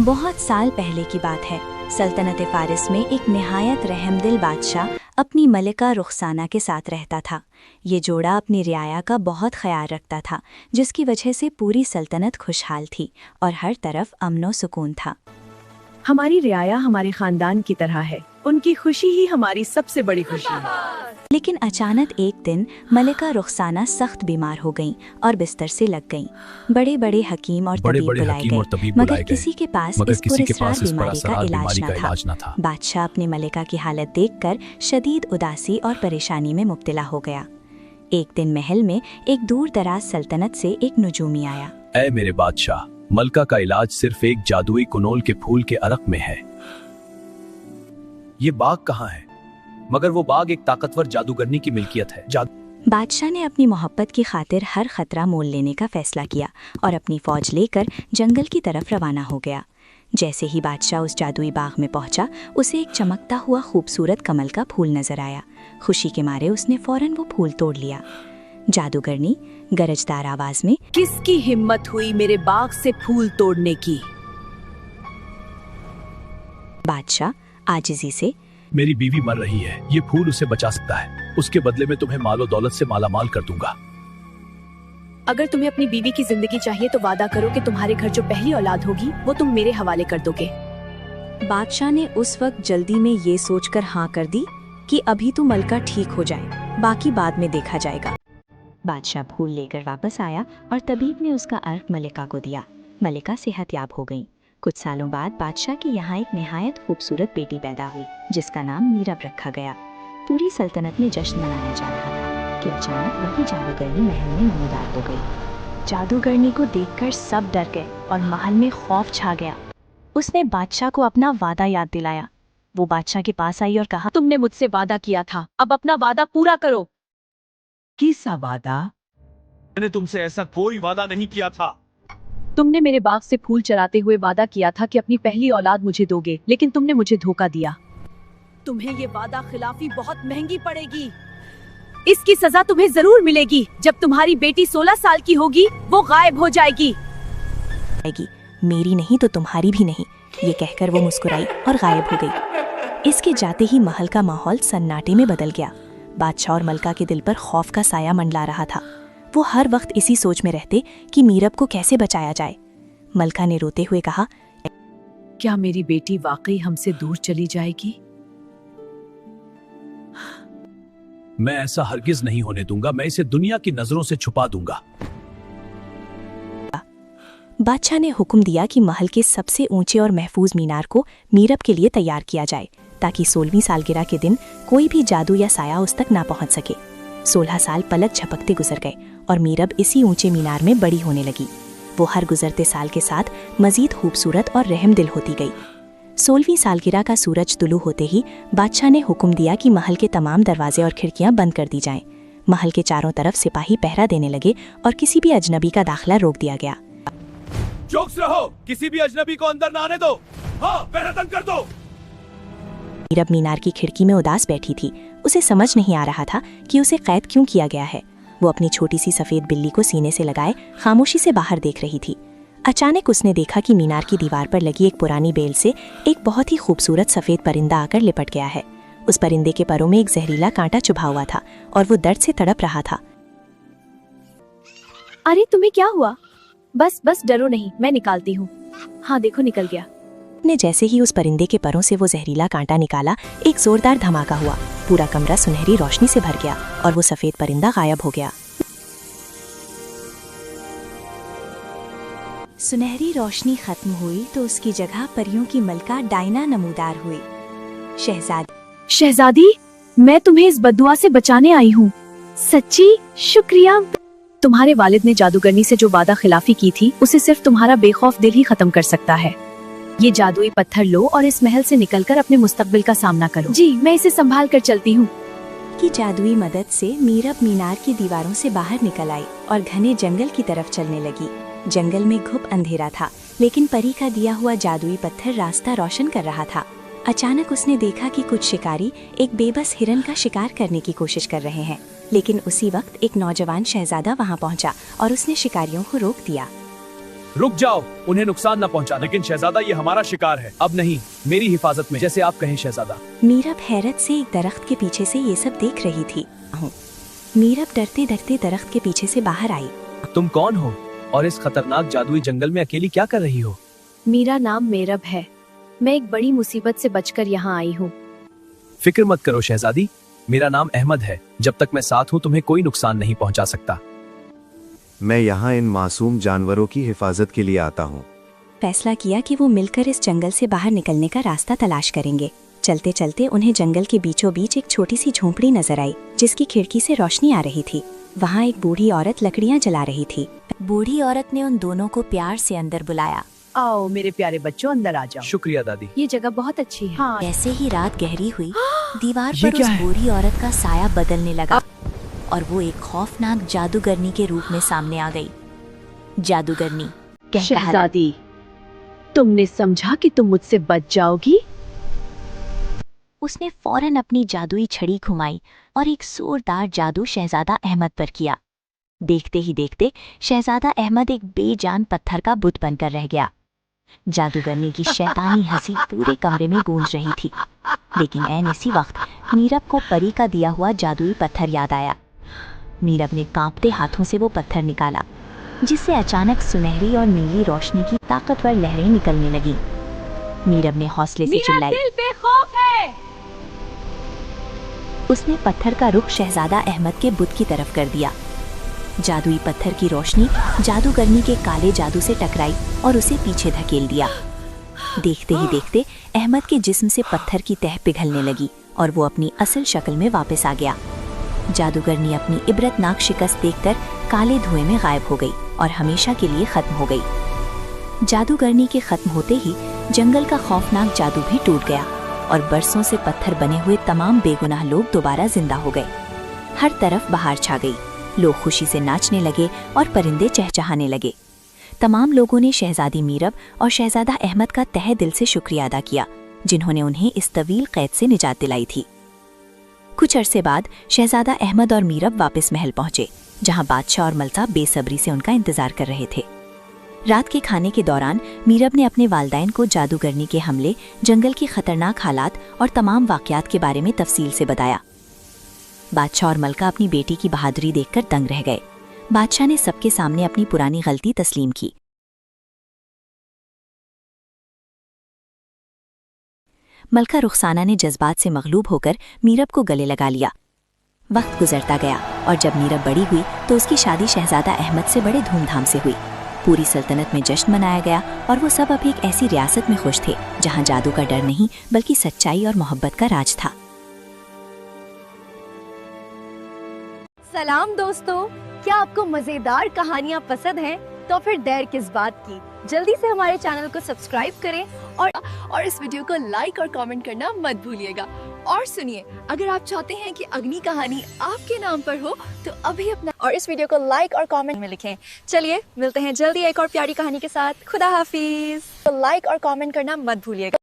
बहुत साल पहले की बात है। सल्तनत फारिस में एक निहायत रहमदिल बादशाह अपनी मलिका रुखसाना के साथ रहता था। ये जोड़ा अपनी रियाया का बहुत ख्याल रखता था, जिसकी वजह से पूरी सल्तनत खुशहाल थी और हर तरफ अमनो सुकून था। हमारी रियाया हमारे खानदान की तरह है, उनकी खुशी ही हमारी सबसे बड़ी खुशी है। लेकिन अचानक एक दिन मलिका रुखसाना सख्त बीमार हो गईं और बिस्तर से लग गईं। बड़े बड़े हकीम और तबीब बुलाए गए, मगर किसी के पास इस पुरस्कार बीमारी का इलाज न था। बादशाह अपनी मलिका की हालत देखकर शदीद उदासी और परेशानी में मुब्तला हो गया। एक दिन महल में एक दूर दराज सल्तनत से एक नुजूमी आया। ऐ मेरे बादशाह, मलका का इलाज सिर्फ एक जादुई कुनोल के फूल के अरक में है। ये बाग कहाँ है? मगर वो बाग एक ताकतवर जादूगरनी की मिल्कियत है। बादशाह ने अपनी मोहब्बत की खातिर हर खतरा मोल लेने का फैसला किया और अपनी फौज लेकर जंगल की तरफ रवाना हो गया। जैसे ही बादशाह उस जादुई बाग में पहुंचा, उसे एक चमकता हुआ खूबसूरत कमल का फूल नजर आया। खुशी के मारे उसने फौरन वो फूल तोड़ लिया। जादूगरनी गरजदार आवाज में, किसकी हिम्मत हुई मेरे बाग से फूल तोड़ने की? बादशाह आजिजी से, मेरी बीवी मर रही है, ये फूल उसे बचा सकता है। उसके बदले में तुम्हें मालो दौलत से मालामाल कर दूंगा। अगर तुम्हें अपनी बीवी की जिंदगी चाहिए तो वादा करो कि तुम्हारे घर जो पहली औलाद होगी वो तुम मेरे हवाले कर दोगे। बादशाह ने उस वक्त जल्दी में ये सोचकर हाँ कर दी कि अभी तो मलका ठीक हो जाए, बाकी बाद में देखा जाएगा। बादशाह फूल लेकर वापस आया और तबीब ने उसका अर्क मलिका को दिया। मलिका सेहतयाब हो गई। कुछ सालों बाद बादशाह की यहाँ एक निहायत खूबसूरत बेटी पैदा हुई, जिसका नाम मीरब रखा गया। पूरी सल्तनत में जश्न मनाया जा रहा था कि अचानक वही जादूगरनी महल में नमूदार हो गई। जादूगरनी को देखकर सब डर गए और महल में खौफ छा गया। उसने बादशाह को अपना वादा याद दिलाया। वो बादशाह के पास आई और कहा, तुमने मुझसे वादा किया था, अब अपना वादा पूरा करो। किसा वादा? मैंने तुमसे ऐसा कोई वादा नहीं किया था। तुमने मेरे बाग से फूल चराते हुए वादा किया था कि अपनी पहली औलाद मुझे दोगे, लेकिन तुमने मुझे धोखा दिया। तुम्हें ये वादा खिलाफी बहुत महंगी पड़ेगी। इसकी सजा तुम्हें जरूर मिलेगी। जब तुम्हारी बेटी 16 साल की होगी, वो गायब हो जाएगी। मेरी नहीं तो तुम्हारी भी नहीं, ये कहकर वो मुस्कुराई और गायब हो गई। इसके जाते ही महल का माहौल सन्नाटे में बदल गया। बादशाह और मलका के दिल पर खौफ का साया मंडला रहा था। वो हर वक्त इसी सोच में रहते कि मीरब को कैसे बचाया जाए। मलका ने रोते हुए कहा, क्या मेरी बेटी वाकई हमसे दूर चली जाएगी? मैं ऐसा हरगिज नहीं होने दूंगा। मैं इसे दुनिया की नजरों से छुपा दूंगा। बादशाह ने हुक्म दिया कि महल के सबसे ऊंचे और महफूज मीनार को मीरब के लिए तैयार किया जाए, ताकि 16वीं सालगिरह के दिन कोई भी जादू या साया उस तक ना पहुंच सके। 16 साल पलक झपकते गुजर गए और मीरब इसी ऊंचे मीनार में बड़ी होने लगी। वो हर गुजरते साल के साथ मजीद खूबसूरत और रहमदिल होती गई। 16वीं सालगिरह का सूरज तुलू होते ही बादशाह ने हुक्म दिया कि महल के तमाम दरवाजे और खिड़कियां बंद कर दी जाएं। महल के चारों तरफ सिपाही पहरा देने लगे और किसी भी अजनबी का दाखिला रोक दिया गया। चौकस रहो, किसी भी अजनबी को अंदर ना आने दो। हाँ, पहरा तंग कर दो। मीरब मीनार की खिड़की में उदास बैठी थी। उसे समझ नहीं आ रहा था कि उसे कैद क्यों किया गया है। वो अपनी छोटी सी सफेद बिल्ली को सीने से लगाए खामोशी से बाहर देख रही थी। अचानक उसने देखा कि मीनार की दीवार पर लगी एक पुरानी बेल से एक बहुत ही खूबसूरत सफेद परिंदा आकर लिपट गया है। उस परिंदे के परों में एक जहरीला कांटा चुभा हुआ था और वो दर्द से तड़प रहा था। अरे तुम्हें क्या हुआ? बस डरो नहीं, मैं निकालती हूँ। हाँ देखो, निकल गया। ने जैसे ही उस परिंदे के परों से वो जहरीला कांटा निकाला, एक जोरदार धमाका हुआ। पूरा कमरा सुनहरी रोशनी से भर गया और वो सफेद परिंदा गायब हो गया। सुनहरी रोशनी खत्म हुई तो उसकी जगह परियों की मलका डायना नमूदार हुई। शहजादी, मैं तुम्हें इस बद्दुआ से बचाने आई हूँ। सच्ची शुक्रिया। तुम्हारे वालिद ने जादूगरनी से जो वादा खिलाफी की थी, उसे सिर्फ तुम्हारा बेखौफ दिल ही खत्म कर सकता है। ये जादुई पत्थर लो और इस महल से निकलकर अपने मुस्तकबिल का सामना करो। जी, मैं इसे संभाल कर चलती हूँ। की जादुई मदद से मीरब मीनार की दीवारों से बाहर निकल आई और घने जंगल की तरफ चलने लगी। जंगल में घुप अंधेरा था, लेकिन परी का दिया हुआ जादुई पत्थर रास्ता रोशन कर रहा था। अचानक उसने देखा कि कुछ शिकारी एक बेबस हिरन का शिकार करने की कोशिश कर रहे हैं, लेकिन उसी वक्त एक नौजवान शहजादा वहां पहुंचा और उसने शिकारियों को रोक दिया। रुक जाओ, उन्हें नुकसान न पहुंचा। लेकिन शहजादा, ये हमारा शिकार है। अब नहीं, मेरी हिफाजत में। जैसे आप कहें शहजादा। मीरब हैरत से एक दरख्त के पीछे से ये सब देख रही थी। मीरब डरते डरते दरख्त के पीछे से बाहर आई। तुम कौन हो और इस खतरनाक जादुई जंगल में अकेली क्या कर रही हो? मेरा नाम मेरब है। मैं एक बड़ी मुसीबत से बचकर यहाँ आई हूँ। फिक्र मत करो शहजादी, मेरा नाम अहमद है। जब तक मैं साथ हूँ तुम्हें कोई नुकसान नहीं पहुँचा सकता। मैं यहाँ इन मासूम जानवरों की हिफाजत के लिए आता हूँ। फैसला किया कि वो मिलकर इस जंगल से बाहर निकलने का रास्ता तलाश करेंगे। चलते चलते उन्हें जंगल के बीचों बीच एक छोटी सी झोंपड़ी नजर आई, जिसकी खिड़की से रोशनी आ रही थी। वहाँ एक बूढ़ी औरत लकड़ियाँ जला रही थी। बूढ़ी औरत ने उन दोनों को प्यार से अंदर बुलाया। आओ मेरे प्यारे बच्चों, अंदर आ जाओ। शुक्रिया दादी। ये जगह बहुत अच्छी है। हाँ, जैसे ही रात गहरी हुई, दीवार ये पर क्या उस है? बूढ़ी औरत का साया बदलने लगा और वो एक खौफनाक जादूगरनी के रूप में सामने आ गई। जादूगरनी कहता शहजादी, तुमने समझा कि तुम मुझसे बच जाओगी? उसने फौरन अपनी जादुई छड़ी घुमाई और एक जोरदार जादू शहजादा अहमद पर किया। देखते ही देखते शहजादा अहमद एक बेजान पत्थर का बुत बनकर रह गया। जादूगरनी की शैतानी हंसी पूरे कमरे में गूंज रही थी। लेकिन ऐन इसी वक्त मीरब को परी का दिया हुआ जादुई पत्थर याद आया। मीरब ने कांपते हाथों से वो पत्थर निकाला, जिससे अचानक सुनहरी और नीली रोशनी की ताकतवर लहरें निकलने लगी। मीरब ने हौसले से चिल्लाई। उसने पत्थर का रुख शहजादा अहमद के बुत की तरफ कर दिया। जादुई पत्थर की रोशनी जादूगरनी के काले जादू से टकराई और उसे पीछे धकेल दिया। देखते ही देखते अहमद के जिस्म से पत्थर की तह पिघलने लगी और वो अपनी असल शक्ल में वापस आ गया। जादूगरनी अपनी इबरतनाक शिकस्त देखकर काले धुएं में गायब हो गई और हमेशा के लिए खत्म हो गई। जादूगरनी के खत्म होते ही जंगल का खौफनाक जादू भी टूट गया और बरसों से पत्थर बने हुए तमाम बेगुनाह लोग दोबारा जिंदा हो गए। हर तरफ बहार छा गई। लोग खुशी से नाचने लगे और परिंदे चहचहाने लगे। तमाम लोगों ने शहजादी मीरब और शहजादा अहमद का तहे दिल से शुक्रिया अदा किया, जिन्होंने उन्हें इस तवील कैद से निजात दिलाई थी। कुछ अरसे बाद शहजादा अहमद और मीरब वापस महल पहुंचे, जहां बादशाह और मलका बेसब्री से उनका इंतजार कर रहे थे। रात के खाने के दौरान मीरब ने अपने वालिदैन को जादूगरनी के हमले, जंगल की खतरनाक हालात और तमाम वाकयात के बारे में तफसील से बताया। बादशाह और मलका अपनी बेटी की बहादुरी देखकर दंग रह गए। बादशाह ने सबके सामने अपनी पुरानी गलती तस्लीम की। मलका रुखसाना ने जज्बात से मगलूब होकर मीरब को गले लगा लिया। वक्त गुजरता गया और जब मीरब बड़ी हुई तो उसकी शादी शहजादा अहमद से बड़े धूमधाम से हुई। पूरी सल्तनत में जश्न मनाया गया और वो सब अब एक ऐसी रियासत में खुश थे जहां जादू का डर नहीं बल्कि सच्चाई और मोहब्बत का राज था। सलाम दोस्तों, क्या आपको मजेदार कहानियाँ पसंद हैं? तो फिर देर किस बात की, जल्दी से हमारे चैनल को सब्सक्राइब करें और इस वीडियो को लाइक और कमेंट करना मत भूलिएगा। और सुनिए, अगर आप चाहते हैं कि अगली कहानी आपके नाम पर हो तो अभी अपना और इस वीडियो को लाइक और कमेंट में लिखें। चलिए मिलते हैं जल्दी एक और प्यारी कहानी के साथ। खुदा हाफिज। तो लाइक और कमेंट करना मत भूलिएगा।